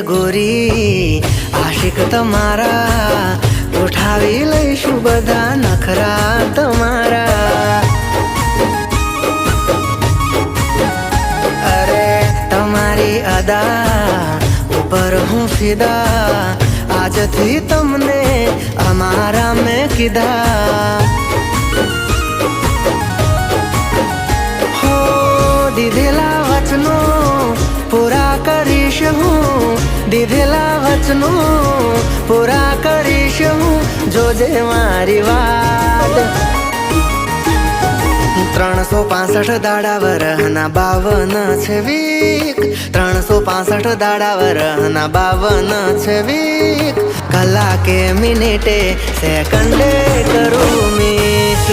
गोरी आशिक तमारा उठावी लईशु बधा नखरा तमारा। अरे तमारी अदा ऊपर हूँ फिदा आज थी तुमने अमारा में किधा। हो दीधेला वचनो पूरा करीश हूँ, दीधेला वचनो पूरा करीश हूँ जोजे मारी वात। 365 दाड़ा वरहना 52 छे वीक, 365 दाड़ा वरहना 52 छे वीक। कलाके मिनिटे सेकंडे करूँ मिस।